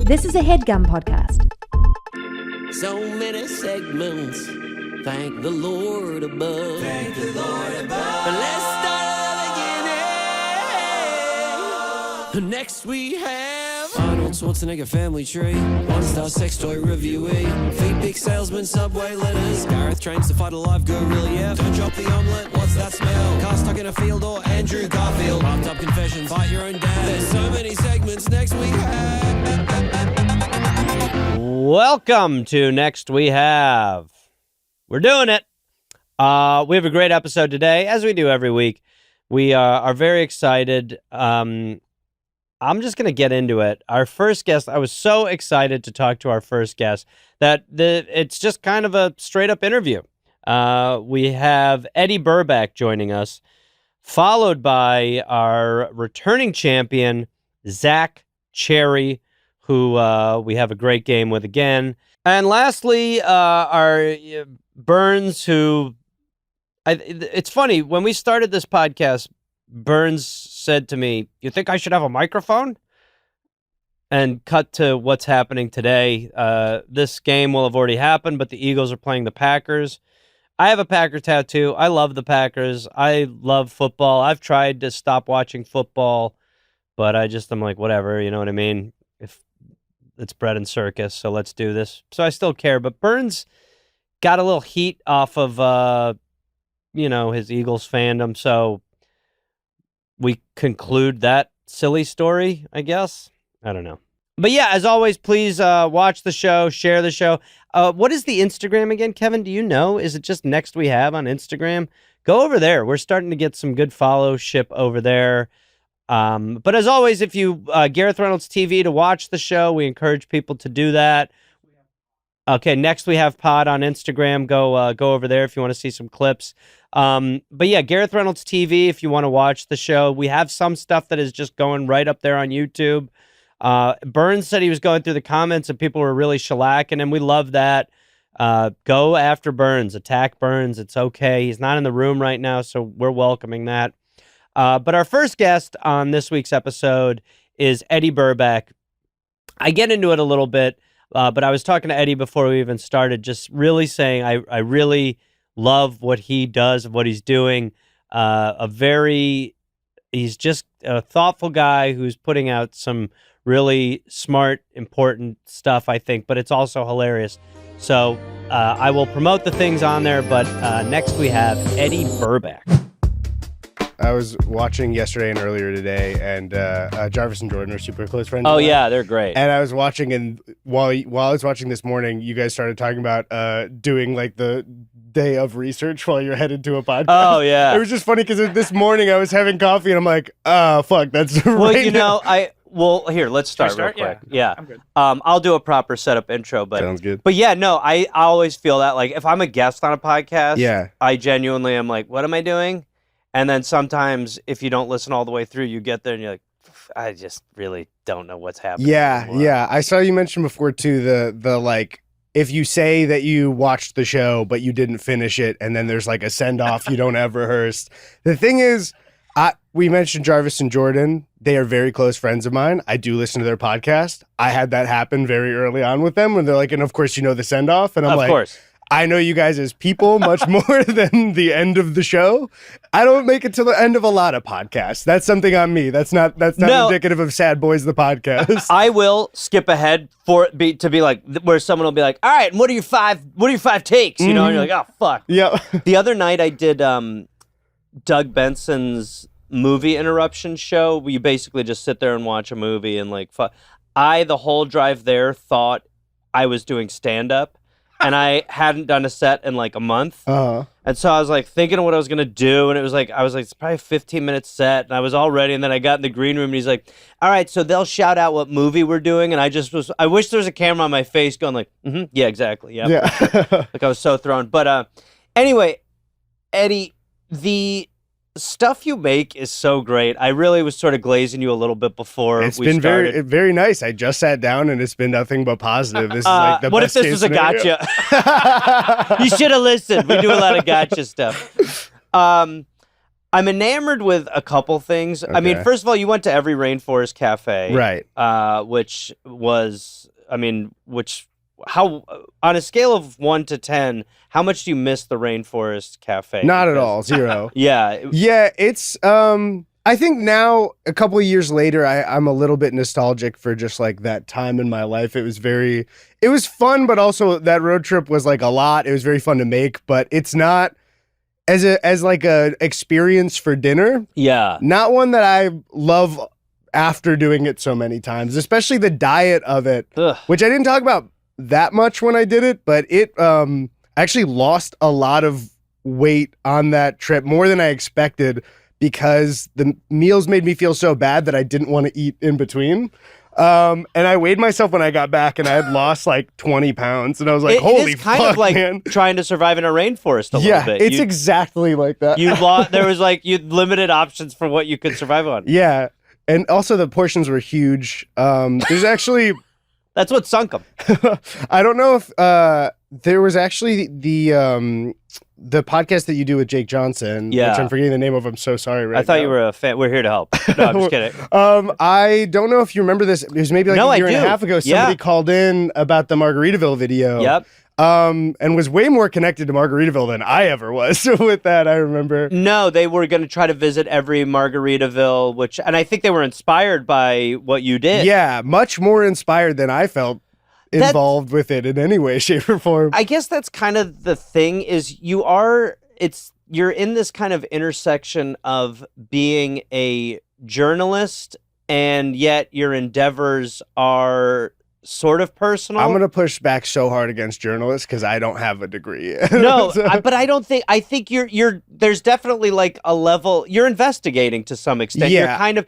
This is a Headgum podcast. So many segments. Thank the Lord above. Thank the Lord above. But let's start again. Next we have Arnold Schwarzenegger family tree. One-star sex toy reviewee. Feet big salesman, subway letters. Gareth trains to fight a live gorilla. Yeah, don't drop the omelette. What's that smell? Car stuck in a field or Andrew Garfield. Pumped up confessions. Fight your own dad. There's so many segments. Next we have. Welcome to Next We Have. We're doing it. We have a great episode today, as we do every week. We are very excited. I'm just going to get into it. Our first guest, I was so excited to talk to our first guest that it's just kind of a straight-up interview. We have Eddy Burback joining us, followed by our returning champion, Zach Cherry, who we have a great game with again. And lastly, our Byrnes, who... it's funny, when we started this podcast, Byrnes said to me, "You think I should have a microphone?" And cut to what's happening today. This game will have already happened, but the Eagles are playing the Packers. I have a Packer tattoo. I love the Packers. I love football. I've tried to stop watching football, but I'm like, whatever, you know what I mean? If it's bread and circus, so let's do this. So I still care, but Byrnes got a little heat off of, his Eagles fandom, so we conclude that silly story, I guess. I don't know. But yeah, as always, please watch the show, share the show. What is the Instagram again, Kevin? Do you know? Is it just Next We Have on Instagram? Go over there. We're starting to get some good followership over there. But as always, if you Gareth Reynolds TV to watch the show, we encourage people to do that. Okay, Next We Have Pod on Instagram. Go over there if you want to see some clips. But yeah, Gareth Reynolds TV if you want to watch the show. We have some stuff that is just going right up there on YouTube. Byrnes said he was going through the comments and people were really shellacking, and we love that. Go after Byrnes. Attack Byrnes. It's okay. He's not in the room right now, so we're welcoming that. But our first guest on this week's episode is Eddy Burback. I get into it a little bit, but I was talking to Eddy before we even started, just really saying I really love what he does, what he's doing. He's just a thoughtful guy who's putting out some really smart, important stuff, I think, but it's also hilarious. So I will promote the things on there, but next we have Eddy Burback. I was watching yesterday and earlier today, and Jarvis and Jordan are super close friends. Oh, yeah, they're great. And I was watching, and while I was watching this morning, you guys started talking about doing like the day of research while you're headed to a podcast. Oh, yeah. It was just funny because this morning I was having coffee, and I'm like, oh, fuck, that's well, right. Well, here, let's start real quick. Yeah. I'm good. I'll do a proper setup intro, but sounds good. But yeah, no, I always feel that, like, if I'm a guest on a podcast, yeah, I genuinely am like, what am I doing? And then sometimes if you don't listen all the way through, you get there and you're like, I just really don't know what's happening anymore. Yeah. I saw you mention before too the like, if you say that you watched the show but you didn't finish it, and then there's like a send off you don't have rehearsed. The thing is, we mentioned Jarvis and Jordan. They are very close friends of mine. I do listen to their podcast. I had that happen very early on with them when they're like, and of course you know the send off, and I'm like, of course. I know you guys as people much more than the end of the show. I don't make it to the end of a lot of podcasts. That's something on me. That's not indicative of Sad Boys the podcast. I will skip ahead to be like where someone will be like, all right, and what are your five takes? You know, and you're like, oh fuck. Yeah. The other night I did Doug Benson's movie interruption show where you basically just sit there and watch a movie and like the whole drive there thought I was doing stand up. And I hadn't done a set in like a month. Uh-huh. And so I was like thinking of what I was going to do. And I was like, it's probably a 15-minute set. And I was all ready. And then I got in the green room and he's like, all right, so they'll shout out what movie we're doing. And I wish there was a camera on my face going like, yeah, exactly. Yep. Yeah. Like I was so thrown. But anyway, Eddy, the stuff you make is so great. I really was sort of glazing you a little bit before it's we been started. very, very nice. I just sat down and it's been nothing but positive. This is like the what best if this was scenario. a gotcha? You should have listened. We do a lot of gotcha stuff. I'm enamored with a couple things. I mean, Okay. first of all, you went to every rainforest cafe, Right. which was, how on a scale of 1 to 10, how much do you miss the rainforest cafe? Not at Because- all. 0. Yeah, Yeah, it's I think now a couple of years later I'm a little bit nostalgic for just like that time in my life. It was fun, but also that road trip was like a lot. It was very fun to make, but it's not as like a experience for dinner. yeah. Not one that I love after doing it so many times, especially the diet of it, Ugh. which I didn't talk about that much when I did it, but it actually lost a lot of weight on that trip, more than I expected, because the meals made me feel so bad that I didn't want to eat in between. And I weighed myself when I got back, and I had lost like 20 pounds, and I was like, It "Holy is kind fuck, of like man!" trying to survive in a rainforest a Yeah, little bit. it's exactly like that. There was like you limited options for what you could survive on. Yeah, and also the portions were huge. There's actually, That's what sunk them. I don't know if there was actually the podcast that you do with Jake Johnson, Yeah. which I'm forgetting the name of. I'm so sorry. Right I thought now. you were a fan. We're here to help. No, I'm just kidding. I don't know if you remember this. It was maybe like No, a I year and a do. half ago. Yeah. Somebody called in about the Margaritaville video. Yep. And was way more connected to Margaritaville than I ever was with that. I remember. No, they were going to try to visit every Margaritaville, and I think they were inspired by what you did. Yeah, much more inspired than I felt involved with it in any way, shape, or form. I guess that's kind of the thing is you're in this kind of intersection of being a journalist and yet your endeavors are sort of personal. I'm going to push back so hard against journalists because I don't have a degree. No, So- but I think you're there's definitely like a level you're investigating to some extent. You're Yeah. kind of,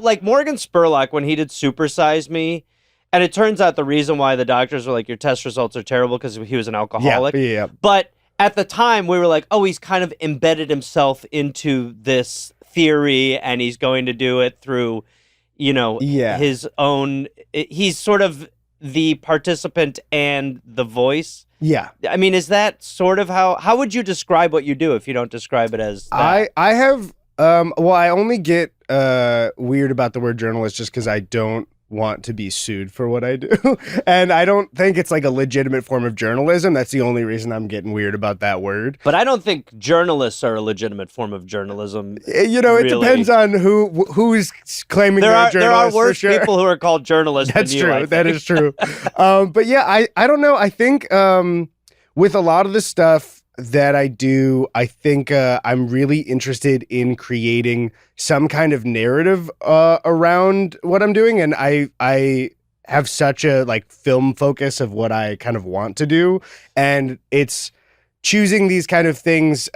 like Morgan Spurlock when he did Supersize Me, and it turns out the reason why the doctors were like, your test results are terrible because he was an alcoholic. Yeah. But at the time we were like, oh, he's kind of embedded himself into this theory and he's going to do it through, Yeah. his own, he's sort of the participant and the voice. Yeah. I mean, is that sort of how would you describe what you do if you don't describe it as that? I have I only get weird about the word journalist just because I don't want to be sued for what I do. And I don't think it's like a legitimate form of journalism. That's the only reason I'm getting weird about that word. But I don't think journalists are a legitimate form of journalism. It Really. depends on who's claiming There they're a are journalist. worse for sure. people who are called journalists That's than you, true. I That think. is true. But yeah, I don't know. I think with a lot of the stuff that I do, I think I'm really interested in creating some kind of narrative around what I'm doing, and I have such a like film focus of what I kind of want to do, and it's choosing these kind of things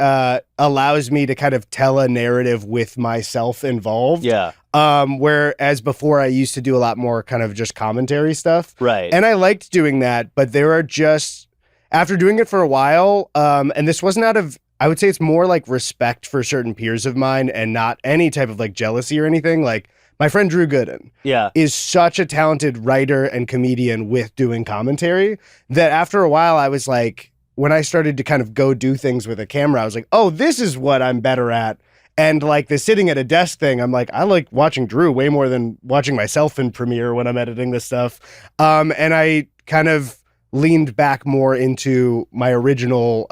allows me to kind of tell a narrative with myself involved. Yeah, Whereas before I used to do a lot more kind of just commentary stuff. right. And I liked doing that, but there are just, after doing it for a while, and this wasn't out of, I would say it's more like respect for certain peers of mine and not any type of like jealousy or anything. Like my friend Drew Gooden yeah. is such a talented writer and comedian with doing commentary that after a while I was like, when I started to kind of go do things with a camera, I was like, oh, this is what I'm better at. And like the sitting at a desk thing, I'm like, I like watching Drew way more than watching myself in Premiere when I'm editing this stuff. And I kind of leaned back more into my original,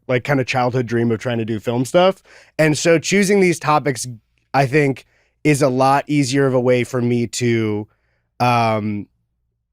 like kind of childhood dream of trying to do film stuff. And so choosing these topics, I think, is a lot easier of a way for me to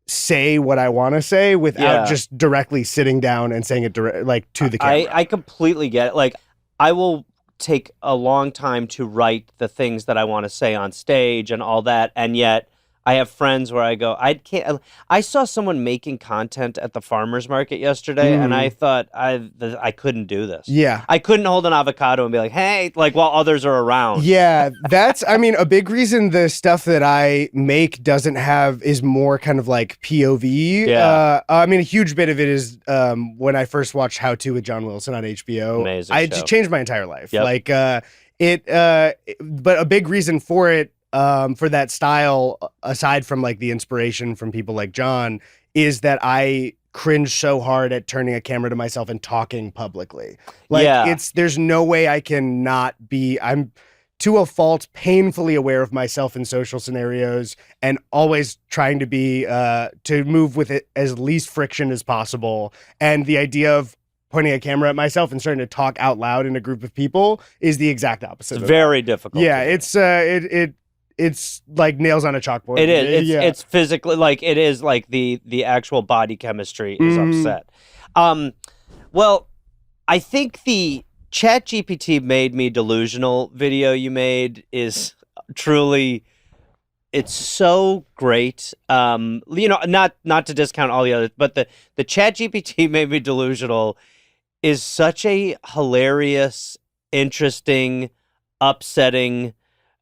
say what I want to say without Yeah. just directly sitting down and saying it like to the camera. I completely get it. Like, I will take a long time to write the things that I want to say on stage and all that, and yet I have friends where I go, I saw someone making content at the farmer's market yesterday, and I thought I couldn't do this. Yeah. I couldn't hold an avocado and be like, hey, like while others are around. Yeah, that's, I mean, a big reason the stuff that I make is more kind of like POV. Yeah. I mean, a huge bit of it is when I first watched How To with John Wilson on HBO. Amazing I show. just changed my entire life. Yep. Like, but a big reason for it, for that style, aside from like the inspiration from people like John, is that I cringe so hard at turning a camera to myself and talking publicly. Like Yeah. there's no way I can not be, I'm to a fault painfully aware of myself in social scenarios and always trying to be, to move with it as least friction as possible. And the idea of pointing a camera at myself and starting to talk out loud in a group of people is the exact opposite. It's very difficult. Yeah, to do. it's like nails on a chalkboard. It is. It's physically like it is like the actual body chemistry is upset. Well, I think the ChatGPT made me delusional video you made is truly, it's so great. Not to discount all the others, but the ChatGPT made me delusional is such a hilarious, interesting, upsetting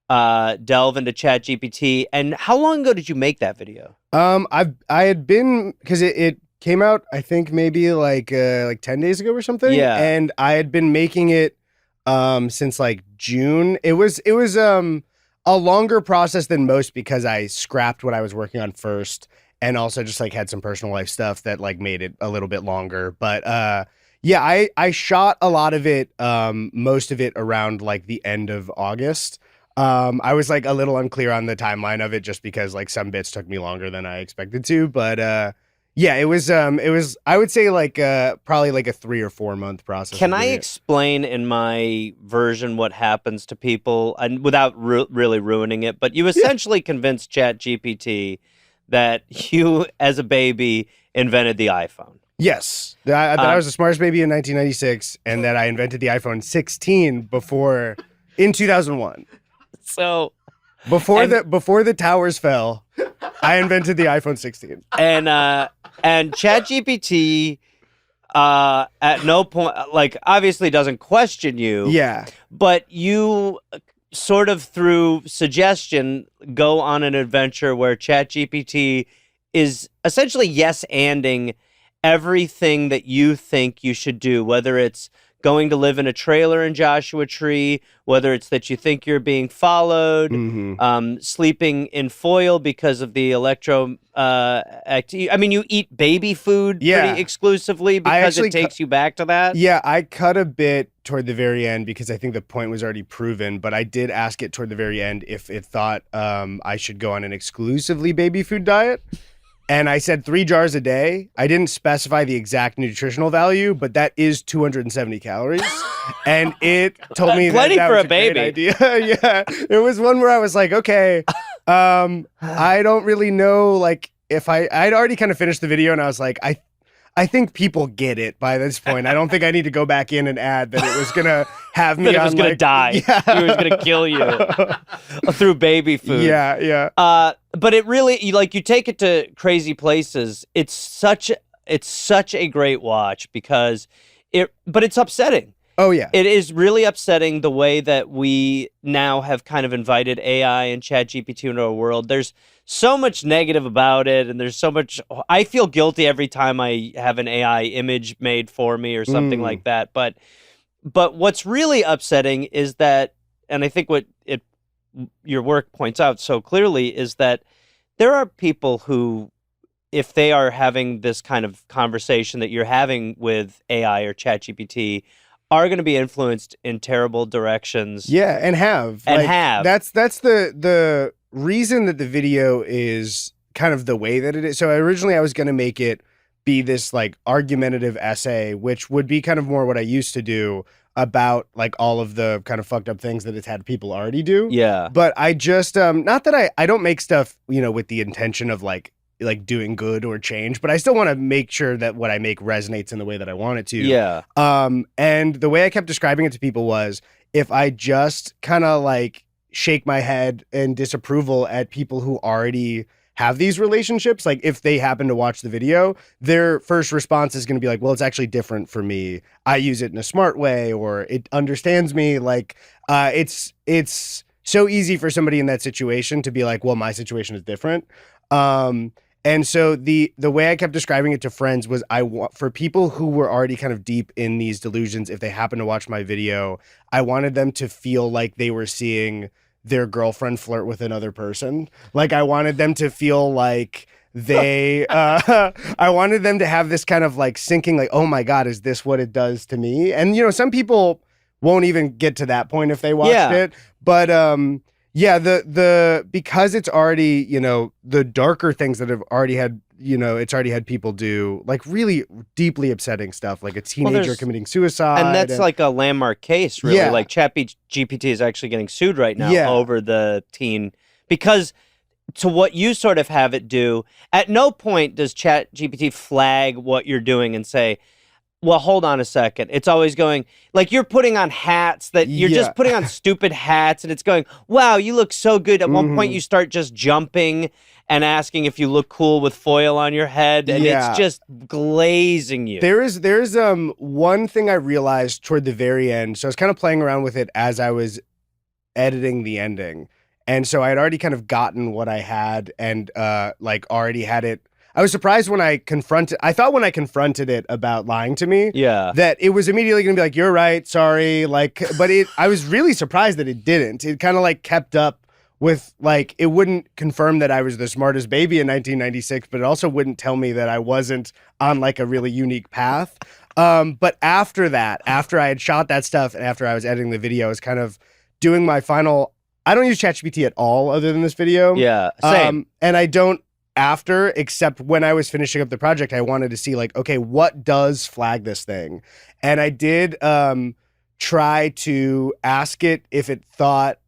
delve into ChatGPT. And how long ago did you make that video? I had been, because it came out, I think maybe like 10 days ago or something. Yeah. And I had been making it since like June. It was a longer process than most because I scrapped what I was working on first and also just like had some personal life stuff that like made it a little bit longer. But yeah, I shot a lot of it, most of it around like the end of August. I was like a little unclear on the timeline of it just because like some bits took me longer than I expected to, but yeah, it was I would say like probably like a 3 or 4 month process. Can I explain in my version what happens to people and without really ruining it? But you essentially convinced ChatGPT that you as a baby invented the iPhone. Yes, that I was the smartest baby in 1996 and that I invented the iPhone 16 in 2001. So before the towers fell, I invented the iPhone 16. And ChatGPT at no point, like, obviously doesn't question you. Yeah. But you sort of through suggestion go on an adventure where ChatGPT is essentially yes-anding everything that you think you should do, whether it's going to live in a trailer in Joshua Tree, whether it's that you think you're being followed, sleeping in foil because of the I mean, you eat baby food pretty exclusively because it takes you back to that. Yeah, I cut a bit toward the very end because I think the point was already proven, but I did ask it toward the very end if it thought I should go on an exclusively baby food diet. And I said 3 jars a day. I didn't specify the exact nutritional value, but that is 270 calories. And it told me plenty that for was a baby. great idea. Yeah, it was one where I was like, okay, I don't really know, like if I'd already kind of finished the video, and I was like, I think people get it by this point. I don't think I need to go back in and add that it was gonna have me. That it was gonna die. Yeah. It was gonna kill you through baby food. Yeah, yeah. But it really, you take it to crazy places. It's such a great watch because but it's upsetting. Oh yeah. It is really upsetting the way that we now have kind of invited AI and ChatGPT into our world. There's so much negative about it, and there's so much. I feel guilty every time I have an AI image made for me or something like that. But what's really upsetting is that, and I think what your work points out so clearly is that there are people who, if they are having this kind of conversation that you're having with AI or ChatGPT, are going to be influenced in terrible directions. Yeah, and have. That's the reason that the video is kind of the way that it is. So originally I was going to make it be this like argumentative essay, which would be kind of more what I used to do about like all of the kind of fucked up things that it's had people already do. Yeah. But I just, not that I don't make stuff, with the intention of like doing good or change, but I still want to make sure that what I make resonates in the way that I want it to. Yeah. And the way I kept describing it to people was if I just kind of like shake my head in disapproval at people who already have these relationships, like if they happen to watch the video, their first response is going to be like, well, it's actually different for me. I use it in a smart way, or it understands me. Like, it's so easy for somebody in that situation to be like, well, my situation is different. And so the way I kept describing it to friends was for people who were already kind of deep in these delusions, if they happen to watch my video, I wanted them to feel like they were seeing their girlfriend flirt with another person. Like I wanted them to feel like they I wanted them to have this kind of like sinking, like, oh my God, is this what it does to me? And some people won't even get to that point if they watched it. But yeah, the because it's already, the darker things that have already had, it's already had people do like really deeply upsetting stuff, like a teenager committing suicide. And that's like a landmark case, really. Like ChatGPT is actually getting sued right now over the teen, because to what you sort of have it do, at no point does ChatGPT flag what you're doing and say, well, hold on a second. It's always going, like, you're putting on hats that you're just putting on stupid hats, and it's going, wow, you look so good. At one point, you start just jumping and asking if you look cool with foil on your head, and it's just glazing you. There's one thing I realized toward the very end. So I was kind of playing around with it as I was editing the ending. And so I had already kind of gotten what I had and like already had it. I was surprised when I confronted it about lying to me, that it was immediately going to be like, you're right, sorry. Like, but I was really surprised that it didn't. It kind of like kept up with, like, it wouldn't confirm that I was the smartest baby in 1996, but it also wouldn't tell me that I wasn't on like a really unique path. But after that, after I had shot that stuff and after I was editing the video, I was kind of doing my final, I don't use ChatGPT at all other than this video. Yeah, same. And I don't after, except when I was finishing up the project, I wanted to see like, okay, what does flag this thing? And I did try to ask it if it thought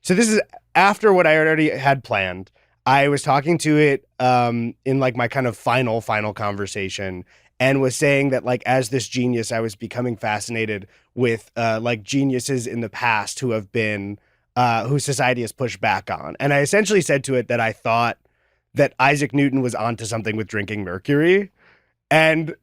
so this is after what I already had planned. I was talking to it in like my kind of final conversation, and was saying that like as this genius, I was becoming fascinated with like geniuses in the past who have been who society has pushed back on. And I essentially said to it that I thought that Isaac Newton was onto something with drinking mercury. And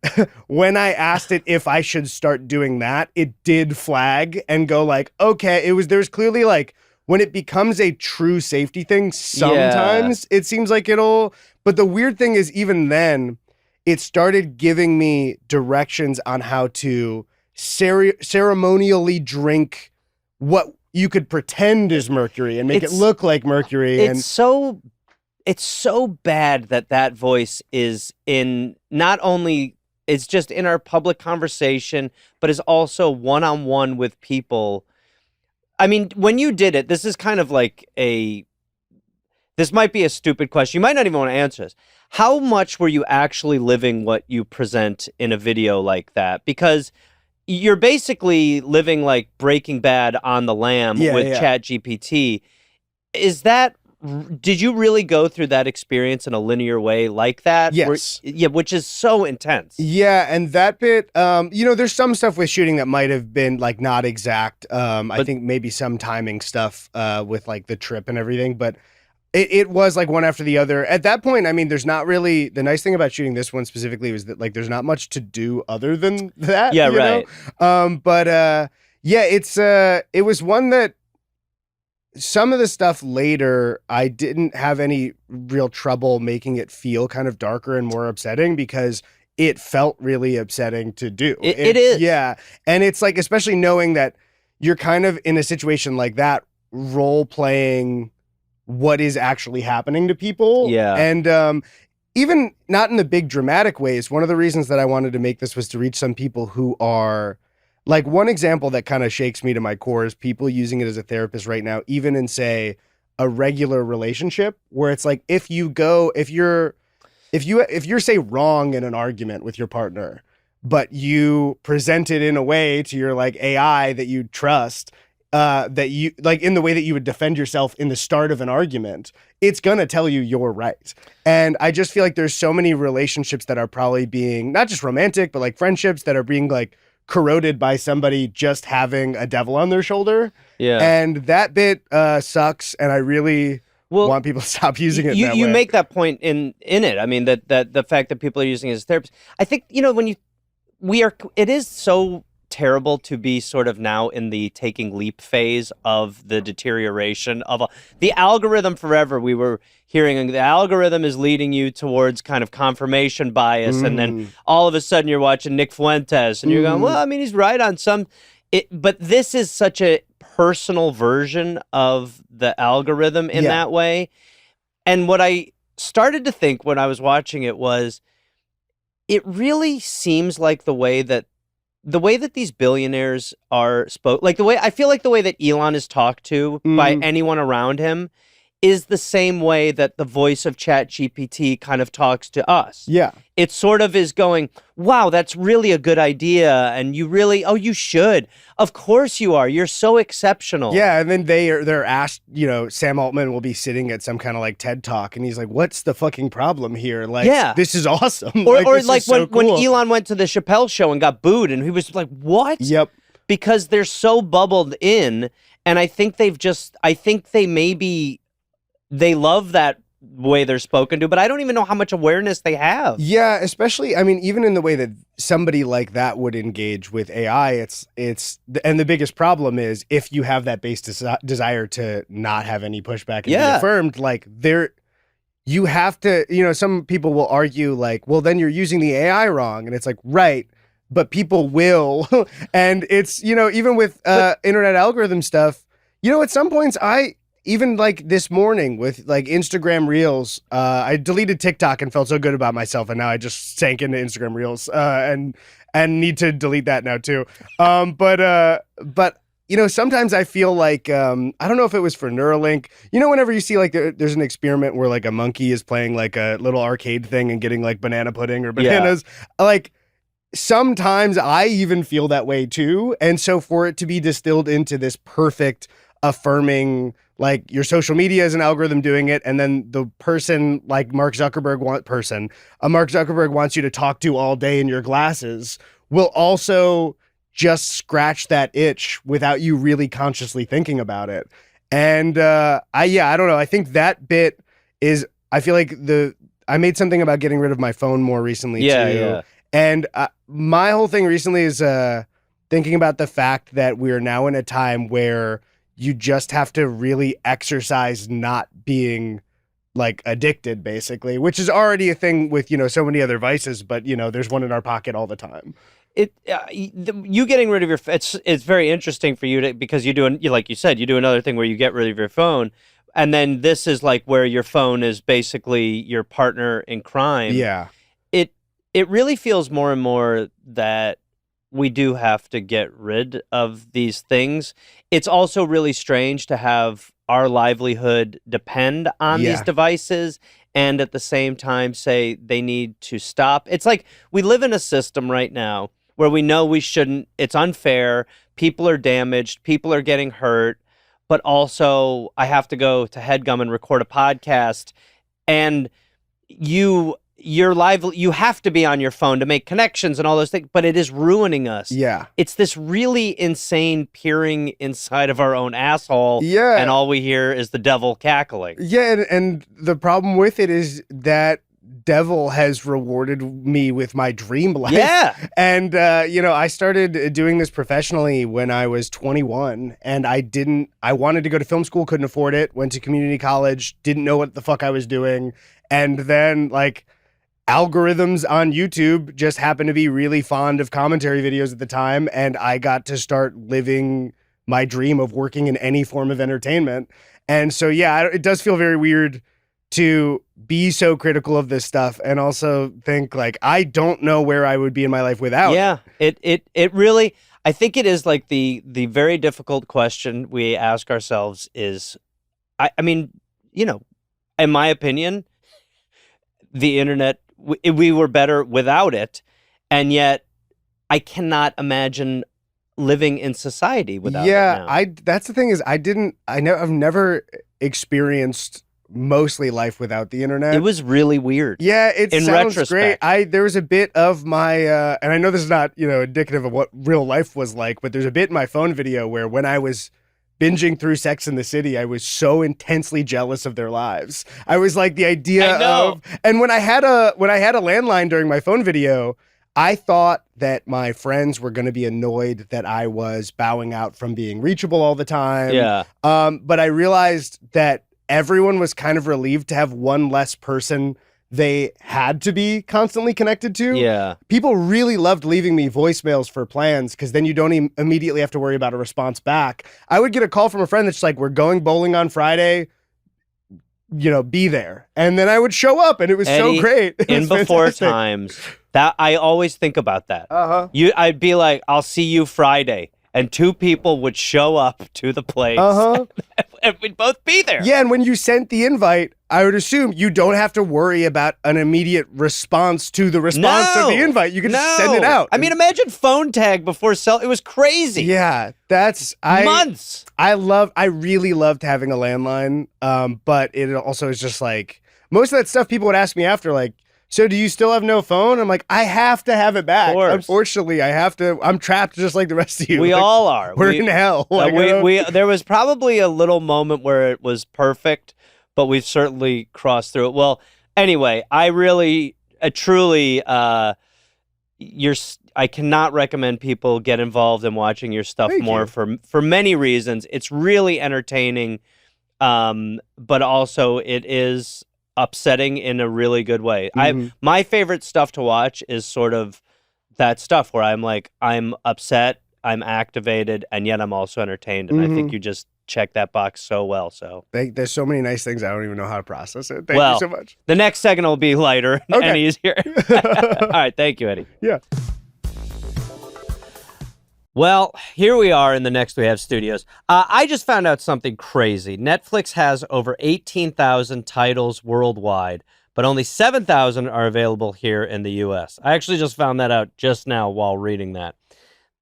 when I asked it if I should start doing that, it did flag and go like, okay, there's clearly like, when it becomes a true safety thing, sometimes it seems like but the weird thing is, even then, it started giving me directions on how to ceremonially drink what you could pretend is mercury and make it look like mercury. It's so bad that voice is in, not only it's just in our public conversation, but is also one-on-one with people. I mean, when you did it, this is kind of like this might be a stupid question. You might not even want to answer this. How much were you actually living what you present in a video like that? Because you're basically living like Breaking Bad on the lam with ChatGPT. Did you really go through that experience in a linear way like that? Yes. Which is so intense. Yeah, and that bit, there's some stuff with shooting that might have been like not exact. I think maybe some timing stuff with like the trip and everything, but it was like one after the other. At that point, I mean, there's not really, the nice thing about shooting this one specifically was that like there's not much to do other than that. Yeah, right. It was one that some of the stuff later, I didn't have any real trouble making it feel kind of darker and more upsetting, because it felt really upsetting to do. It is. Yeah. And it's like, especially knowing that you're kind of in a situation like that, role playing what is actually happening to people. Yeah. And even not in the big dramatic ways, one of the reasons that I wanted to make this was to reach some people who are, like, one example that kind of shakes me to my core is people using it as a therapist right now, even in, say, a regular relationship, where it's like, if you're say wrong in an argument with your partner, but you present it in a way to your like AI that you trust, that you like in the way that you would defend yourself in the start of an argument, it's going to tell you you're right. And I just feel like there's so many relationships that are probably being not just romantic, but like friendships that are being like corroded by somebody just having a devil on their shoulder. Yeah. And that bit sucks. And I really want people to stop using it. You make that point in it. I mean, that the fact that people are using it as therapists. I think, it is so terrible to be sort of now in the taking leap phase of the deterioration of the algorithm. Forever we were hearing the algorithm is leading you towards kind of confirmation bias, and then all of a sudden you're watching Nick Fuentes and you're going, well, I mean, he's right on some but this is such a personal version of the algorithm in that way. And what I started to think when I was watching it was, it really seems like the way that these billionaires are like I feel like the way that Elon is talked to by anyone around him is the same way that the voice of ChatGPT kind of talks to us. Yeah. It sort of is going, wow, that's really a good idea. And you really, oh, you should. Of course you are. You're so exceptional. Yeah. And then they're asked, Sam Altman will be sitting at some kind of like TED talk and he's like, what's the fucking problem here? Like, this is awesome. Or this like is so when cool. Elon went to the Chappelle show and got booed and he was like, what? Yep. Because they're so bubbled in. And I think they love that way they're spoken to, but I don't even know how much awareness they have. Yeah, especially, I mean, even in the way that somebody like that would engage with AI, and the biggest problem is if you have that base desire to not have any pushback and be affirmed, like you have to, some people will argue like, well, then you're using the AI wrong. And it's like, right, but people will. And it's, even with internet algorithm stuff, at some points even like this morning with like Instagram Reels, I deleted TikTok and felt so good about myself, and now I just sank into Instagram Reels and need to delete that now too. But sometimes I feel like I don't know if it was for Neuralink. Whenever you see like there's an experiment where like a monkey is playing like a little arcade thing and getting like banana pudding or bananas, like sometimes I even feel that way too. And so for it to be distilled into this perfect affirming, like your social media is an algorithm doing it, and then the person like Mark Zuckerberg wants you to talk to all day in your glasses will also just scratch that itch without you really consciously thinking about it. And I don't know. I think that bit is, I feel like I made something about getting rid of my phone more recently too. Yeah. And my whole thing recently is thinking about the fact that we are now in a time where you just have to really exercise not being like addicted, basically, which is already a thing with, so many other vices, but there's one in our pocket all the time. You getting rid of your, it's very interesting for you because like you said, you do another thing where you get rid of your phone. And then this is like where your phone is basically your partner in crime. Yeah. It really feels more and more that we do have to get rid of these things. It's also really strange to have our livelihood depend on these devices and at the same time say they need to stop. It's like we live in a system right now where we know we shouldn't. It's unfair. People are damaged. People are getting hurt. But also I have to go to Headgum and record a podcast, and you have to be on your phone to make connections and all those things, but it is ruining us. Yeah. It's this really insane peering inside of our own asshole. Yeah. And all we hear is the devil cackling. Yeah. And the problem with it is that devil has rewarded me with my dream life. Yeah. And, I started doing this professionally when I was 21, and I wanted to go to film school, couldn't afford it, went to community college, didn't know what the fuck I was doing. And then like, algorithms on YouTube just happened to be really fond of commentary videos at the time, and I got to start living my dream of working in any form of entertainment. And so, it does feel very weird to be so critical of this stuff and also think like, I don't know where I would be in my life without it. It really, I think it is like the very difficult question we ask ourselves is, I mean, in my opinion, the internet, we were better without it, and yet I cannot imagine living in society without it now. That's the thing is I've never experienced mostly life without the internet. It was really weird. Yeah, it in sounds retrospect. great. There was a bit of my and I know this is not, indicative of what real life was like, but there's a bit in my phone video where when I was binging through Sex and the City, I was so intensely jealous of their lives. I was like the idea of, and when I had a landline during my phone video, I thought that my friends were going to be annoyed that I was bowing out from being reachable all the time. Yeah. But I realized that everyone was kind of relieved to have one less person they had to be constantly connected to. Yeah. People really loved leaving me voicemails for plans because then you don't immediately have to worry about a response back. I would get a call from a friend that's like, we're going bowling on Friday. be there. And then I would show up, and it was Eddie, so great. It in was before fantastic. times, that I always think about that. Uh-huh. I'd be like, I'll see you Friday. And 2 people would show up to the place. Uh-huh. And we'd both be there. Yeah, and when you sent the invite, I would assume you don't have to worry about an immediate response to the response of the invite. You can just send it out. I mean, imagine phone tag before cell. It was crazy. Yeah, Months. I really loved having a landline, but it also is just like, most of that stuff people would ask me after, like, so do you still have no phone? I'm like, I have to have it back. Unfortunately, I have to. I'm trapped just like the rest of you. We all are. We're in hell. There was probably a little moment where it was perfect, but we've certainly crossed through it. Well, anyway, I really, truly, I cannot recommend people get involved in watching your stuff more for many reasons. It's really entertaining, but also it is upsetting in a really good way. My favorite stuff to watch is sort of that stuff where I'm like, I'm upset, I'm activated, and yet I'm also entertained. And I think you just check that box so well. So there's so many nice things I don't even know how to process it. Thank you so much. The next segment will be lighter and easier. All right, thank you, Eddie. Yeah. Well, here we are in the Next We Have studios. I just found out something crazy. Netflix has over 18,000 titles worldwide, but only 7,000 are available here in the U.S. I actually just found that out just now while reading that.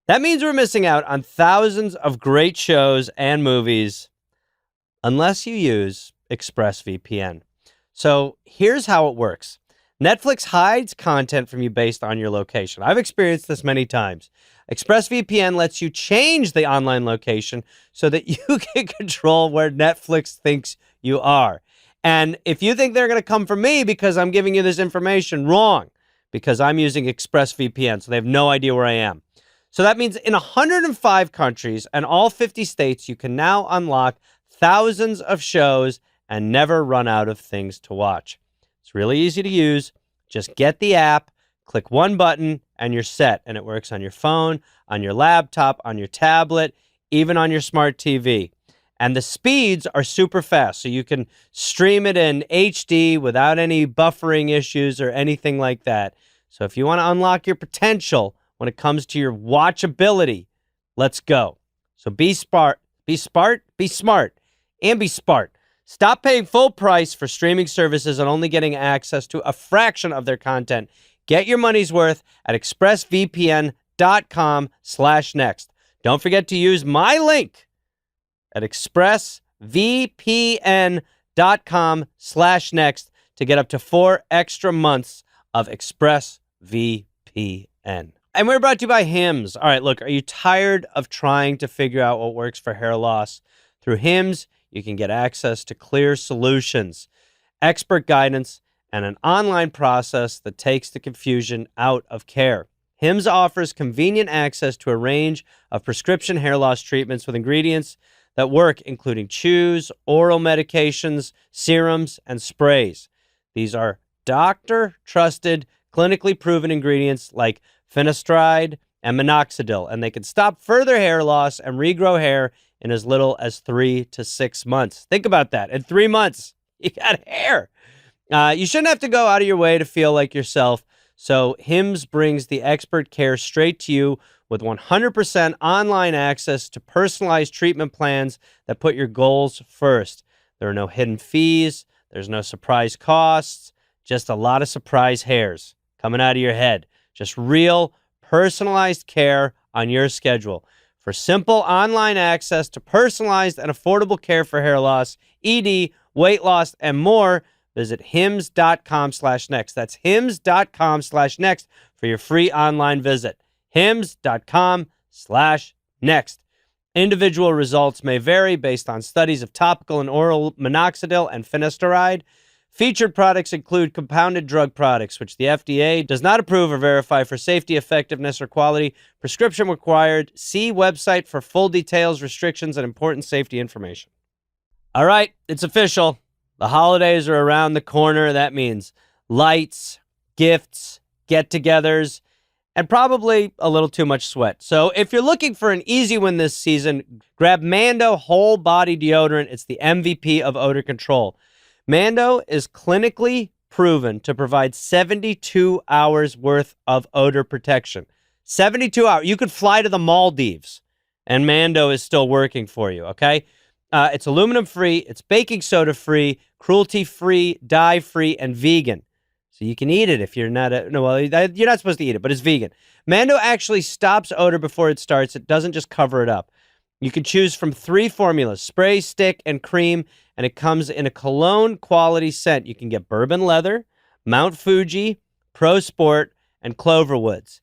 That means we're missing out on thousands of great shows and movies unless you use ExpressVPN. So here's how it works. Netflix hides content from you based on your location. I've experienced this many times. ExpressVPN lets you change the online location so that you can control where Netflix thinks you are. And if you think they're going to come for me because I'm giving you this information, wrong, because I'm using ExpressVPN, so they have no idea where I am. So that means in 105 countries and all 50 states, you can now unlock thousands of shows and never run out of things to watch. It's really easy to use. Just get the app, click one button, and you're set. And it works on your phone, on your laptop, on your tablet, even on your smart TV. And the speeds are super fast, so you can stream it in HD without any buffering issues or anything like that. So if you want to unlock your potential when it comes to your watchability, let's go. So be smart, and be smart. Stop paying full price for streaming services and only getting access to a fraction of their content. Get your money's worth at expressvpn.com/next. Don't forget to use my link at expressvpn.com/next to get up to 4 extra months of ExpressVPN. And we're brought to you by Hims. All right, look, are you tired of trying to figure out what works for hair loss? Through Hims, you can get access to clear solutions, expert guidance, and an online process that takes the confusion out of care. Hims offers convenient access to a range of prescription hair loss treatments with ingredients that work, including chews, oral medications, serums, and sprays. These are doctor-trusted, clinically proven ingredients like finasteride and minoxidil, and they can stop further hair loss and regrow hair in as little as 3 to 6 months. Think about that. In 3 months, you got hair. You shouldn't have to go out of your way to feel like yourself. So Hims brings the expert care straight to you with 100% online access to personalized treatment plans that put your goals first. There are no hidden fees. There's no surprise costs. Just a lot of surprise hairs coming out of your head. Just real personalized care on your schedule. For simple online access to personalized and affordable care for hair loss, ED, weight loss, and more, visit hims.com/next. That's hims.com/next for your free online visit. hims.com/next. Individual results may vary based on studies of topical and oral minoxidil and finasteride. Featured products include compounded drug products, which the FDA does not approve or verify for safety, effectiveness, or quality. Prescription required. See website for full details, restrictions, and important safety information. All right, it's official. The holidays are around the corner. That means lights, gifts, get-togethers, and probably a little too much sweat. So if you're looking for an easy win this season, grab Mando Whole Body Deodorant. It's the MVP of odor control. Mando is clinically proven to provide 72 hours worth of odor protection. 72 hours. You could fly to the Maldives and Mando is still working for you, okay? It's aluminum-free, it's baking soda-free, cruelty-free, dye-free, and vegan. So you can eat it if you're not you're not supposed to eat it, but it's vegan. Mando actually stops odor before it starts. It doesn't just cover it up. You can choose from 3 formulas, spray, stick, and cream, and it comes in a cologne quality scent. You can get bourbon leather, Mount Fuji, Pro Sport, and Cloverwoods.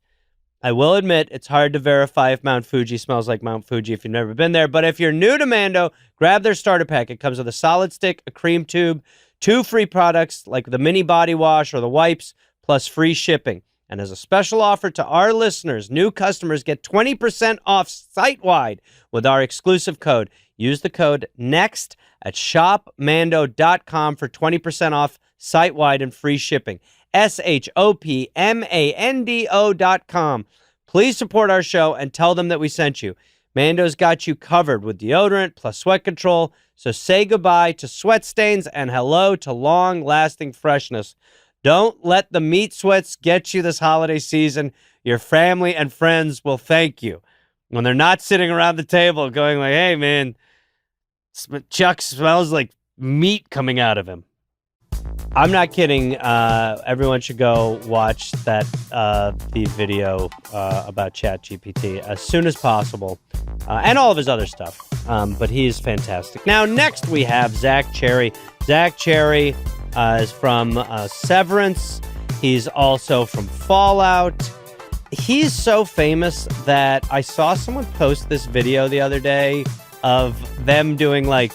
I will admit it's hard to verify if Mount Fuji smells like Mount Fuji if you've never been there, but if you're new to Mando, grab their starter pack. It comes with a solid stick, a cream tube, 2 free products like the mini body wash or the wipes, plus free shipping. And as a special offer to our listeners, new customers get 20% off site-wide with our exclusive code. Use the code NEXT at shopmando.com for 20% off site-wide and free shipping. shopmando.com. Please support our show and tell them that we sent you. Mando's got you covered with deodorant plus sweat control, so say goodbye to sweat stains and hello to long-lasting freshness. Don't let the meat sweats get you this holiday season. Your family and friends will thank you when they're not sitting around the table going like, hey, man, Chuck smells like meat coming out of him. I'm not kidding. Everyone should go watch the video about ChatGPT as soon as possible, and all of his other stuff. But he's fantastic. Now, next we have Zach Cherry. Zach Cherry is from Severance. He's also from Fallout. He's so famous that I saw someone post this video the other day of them doing like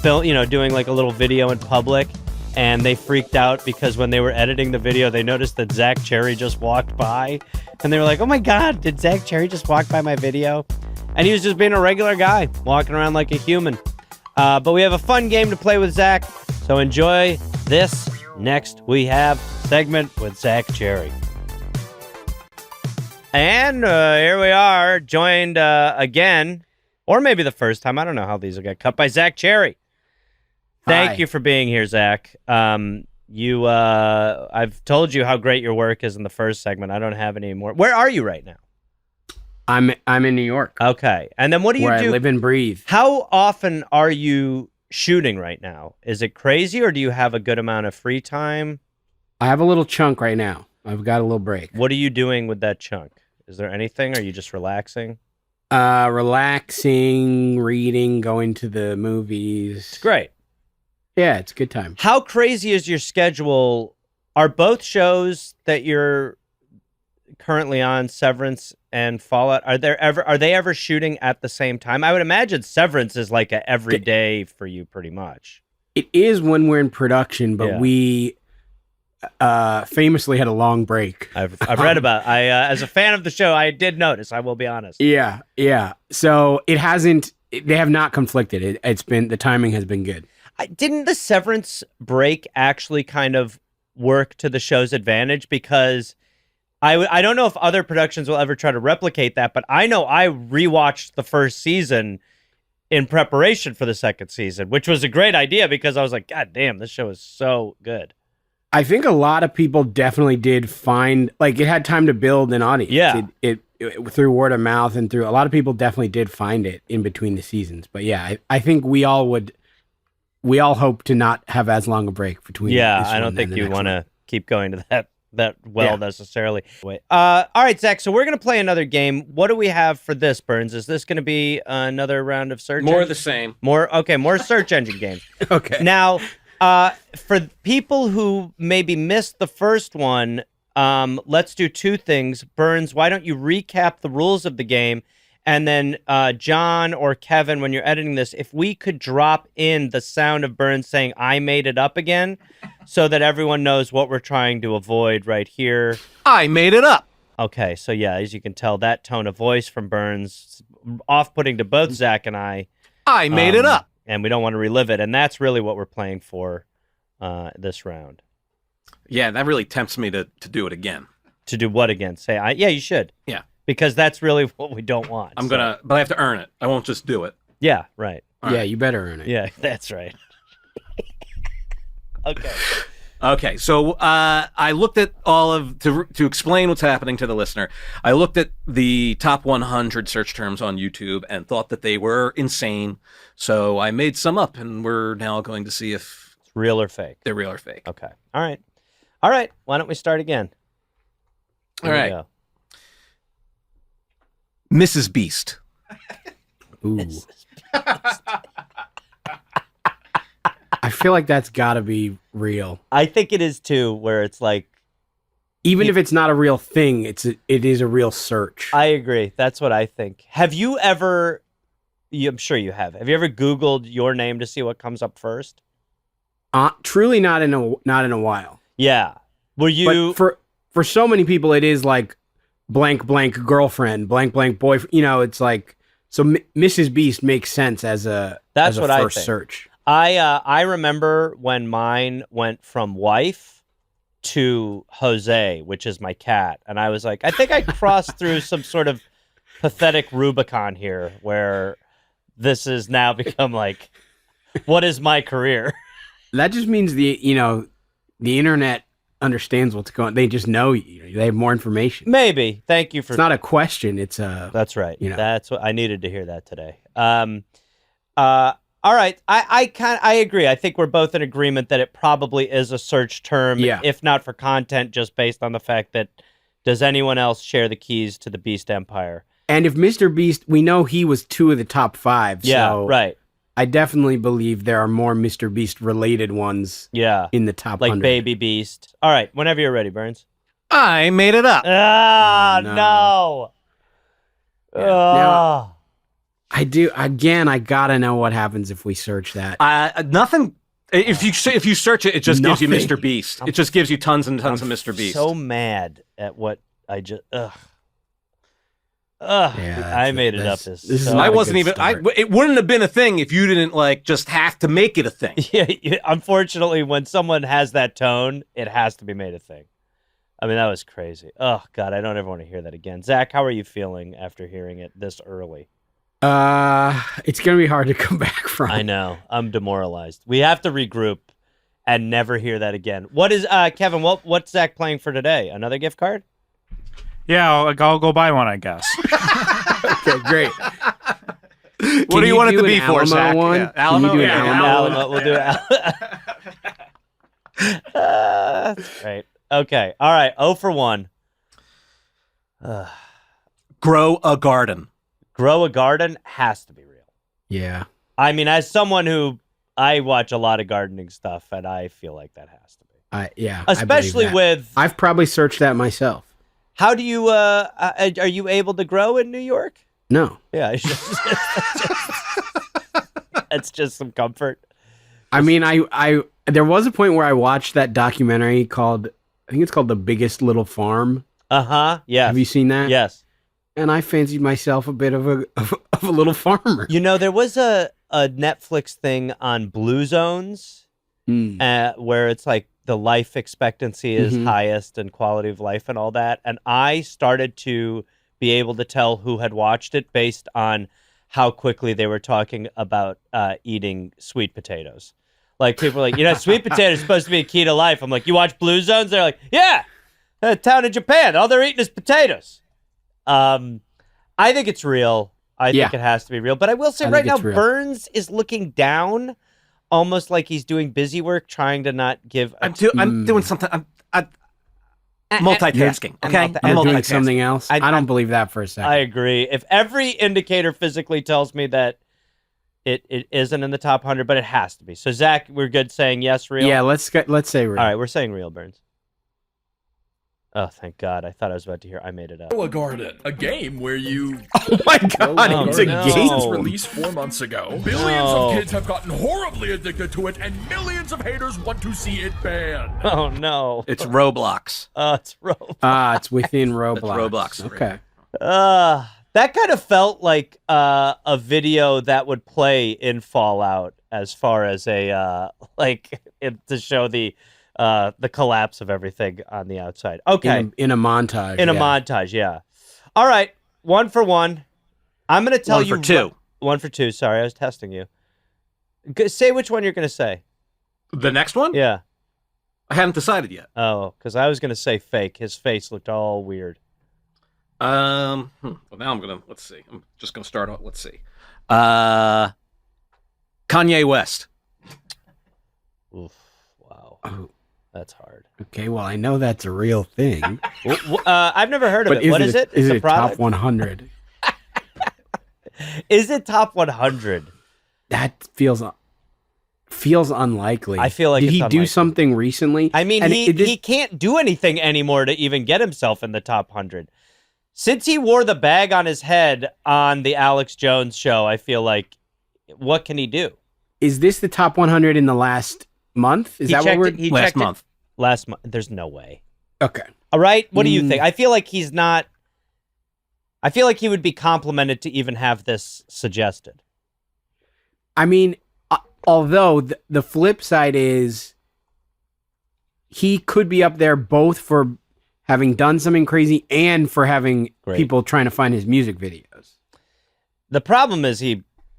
doing like a little video in public. And they freaked out because when they were editing the video, they noticed that Zach Cherry just walked by. And they were like, oh my God, did Zach Cherry just walk by my video? And he was just being a regular guy, walking around like a human. But we have a fun game to play with Zach. So enjoy this Next We Have segment with Zach Cherry. And here we are, joined again, or maybe the first time, I don't know how these will get cut, by Zach Cherry. Thank you for being here, Zach. I've told you how great your work is in the first segment. I don't have any more. Where are you right now? I'm in New York. Okay. And then what do you do? Where I live and breathe. How often are you shooting right now? Is it crazy or do you have a good amount of free time? I have a little chunk right now. I've got a little break. What are you doing with that chunk? Is there anything? Are you just relaxing? Relaxing, reading, going to the movies. It's great. Yeah, it's a good time. How crazy is your schedule? Are both shows that you're currently on, Severance and Fallout, are they ever shooting at the same time? I would imagine Severance is like a every day for you pretty much. It is when we're in production, but we famously had a long break. I've read about it. As a fan of the show, I did notice, I will be honest. Yeah. So they have not conflicted. It's been, the timing has been good. Didn't the Severance break actually kind of work to the show's advantage? Because I don't know if other productions will ever try to replicate that, but I know I rewatched the first season in preparation for the second season, which was a great idea because I was like, God damn, this show is so good. I think a lot of people definitely did find, like, it had time to build an audience. Yeah. It through word of mouth and through, a lot of people definitely did find it in between the seasons. But yeah, I think we all hope to not have as long a break between. Yeah, I don't think you want to keep going to that necessarily. All right, Zach, so we're going to play another game. What do we have for this, Byrnes? Is this going to be another round of search? More of the same. More search engine games. Okay. Now, for people who maybe missed the first one, let's do two things. Byrnes, why don't you recap the rules of the game? And then John or Kevin, when you're editing this, if we could drop in the sound of Byrnes saying, I made it up again, so that everyone knows what we're trying to avoid right here. I made it up. Okay, so yeah, as you can tell, that tone of voice from Byrnes, off-putting to both Zach and I. I made it up. And we don't want to relive it, and that's really what we're playing for this round. Yeah, that really tempts me to do it again. To do what again? Yeah, you should. Yeah. Because that's really what we don't want. But I have to earn it. I won't just do it. Yeah, right. Yeah, you better earn it. Yeah, that's right. Okay. Okay, so I looked at all of to explain what's happening to the listener. I looked at the top 100 search terms on YouTube and thought that they were insane. So I made some up, and we're now going to see if It's real or fake. they're real or fake. Okay. All right. Why don't we start again? All Here we right. go. Mrs. Beast. Ooh. I feel like that's got to be real. I think it is too, where it's like, Even if it's not a real thing, it is a real search. I agree. That's what I think. Have you ever, I'm sure you have. Have you ever Googled your name to see what comes up first? Truly not in a while. Yeah. Were you? But for so many people, it is like blank blank girlfriend, blank blank boyfriend. You know, it's like so. Mrs. Beast makes sense as a That's what I first think. search. I remember when mine went from wife to Jose, which is my cat, and I was like, I think I crossed through some sort of pathetic Rubicon here, where this has now become like, what is my career? That just means the internet understands what's going. They just know you. They have more information. Maybe. Thank you for. It's not a question. It's a. That's right. You know. That's what I needed to hear that today. All right. I agree. I think we're both in agreement that it probably is a search term, if not for content, just based on the fact that does anyone else share the keys to the Beast Empire? And if Mr. Beast, we know he was 2 of the top 5. Yeah, so right. I definitely believe there are more Mr. Beast related ones. Yeah, in the top like 100. Baby Beast. All right, whenever you're ready, Byrnes. I made it up. Ah, no. no. Now, I do again. I gotta know what happens if we search that. Nothing. If you search it, it just gives you Nothing. Mr. Beast. It just gives you tons and tons of Mr. Beast. So mad at what I just. Ugh. Yeah, I made it up. this is so- not I a wasn't good even. start. It wouldn't have been a thing if you didn't just have to make it a thing. Yeah, unfortunately, when someone has that tone, it has to be made a thing. I mean, that was crazy. Oh, God, I don't ever want to hear that again. Zach, how are you feeling after hearing it this early? It's gonna be hard to come back from. I know. I'm demoralized. We have to regroup and never hear that again. What is, Kevin, what's Zach playing for today? Another gift card? Yeah, I'll go buy one, I guess. Okay, great. What do you want it to be for, Alamo Zach? one? Yeah, Can you do an yeah, Alamo? Alamo, we'll do it. That's great. Okay. All right. 0 for 1. Grow a garden. Grow a garden has to be real. Yeah. I mean, as someone who I watch a lot of gardening stuff, and I feel like that has to be. I believe Especially that. with I've probably searched that myself. how do you are you able to grow in New York? No. Yeah, it's just some comfort. I mean, I there was a point where I watched that documentary called, I think it's called The Biggest Little Farm. Yeah. Have you seen that? Yes. And I fancied myself a bit of a little farmer. You know, there was a Netflix thing on Blue Zones where it's like the life expectancy is highest and quality of life and all that. And I started to be able to tell who had watched it based on how quickly they were talking about eating sweet potatoes. Like people were like, sweet potatoes is supposed to be a key to life. I'm like, you watch Blue Zones? They're like, yeah, a town in Japan. All they're eating is potatoes. I think it's real. I think it has to be real. But I will say right now, Byrnes is looking down, almost like he's doing busy work, trying to not give. I'm doing something. I'm multitasking. Okay, I'm multitasking. doing something else. I don't believe that for a second. I agree. If every indicator physically tells me that it isn't in the top 100, but it has to be. So Zach, we're good saying yes, real. Yeah, let's say real. All right, we're saying real, Byrnes. Oh, thank God. I thought I was about to hear I made it up. A Garden, a game where you... Oh my God, it's a game. Since released 4 months ago, billions of kids have gotten horribly addicted to it, and millions of haters want to see it banned. Oh, no. It's Roblox. It's Roblox. It's within Roblox. Roblox. Okay. That kind of felt like a video that would play in Fallout as far as a, to show the collapse of everything on the outside. Okay. In a montage. In a montage, yeah. All right. 1 for 1. I'm going to tell you. 1 for 2. 1 for 2. Sorry, I was testing you. Say which one you're going to say. The next one? Yeah. I hadn't decided yet. Oh, because I was going to say fake. His face looked all weird. Well, now let's see. I'm just gonna start off. Let's see. Kanye West. Oof. Wow. Oh, That's hard. okay, well, I know that's a real thing. I've never heard of it. What is it? Is It's it a product? top 100? Is it top 100? That feels unlikely. I feel like did it's he do unlikely. something recently? I mean, And he can't do anything anymore to even get himself in the top 100. Since he wore the bag on his head on the Alex Jones show, I feel like, what can he do? Is this the top 100 in the last month? Is He that what checked we're... it- he Last checked it month. Last month. There's no way. Okay. All right. What do you think? I feel like he's not. I feel like he would be complimented to even have this suggested. I mean, although the flip side is he could be up there both for having done something crazy and for having Great. people trying to find his music videos. The problem is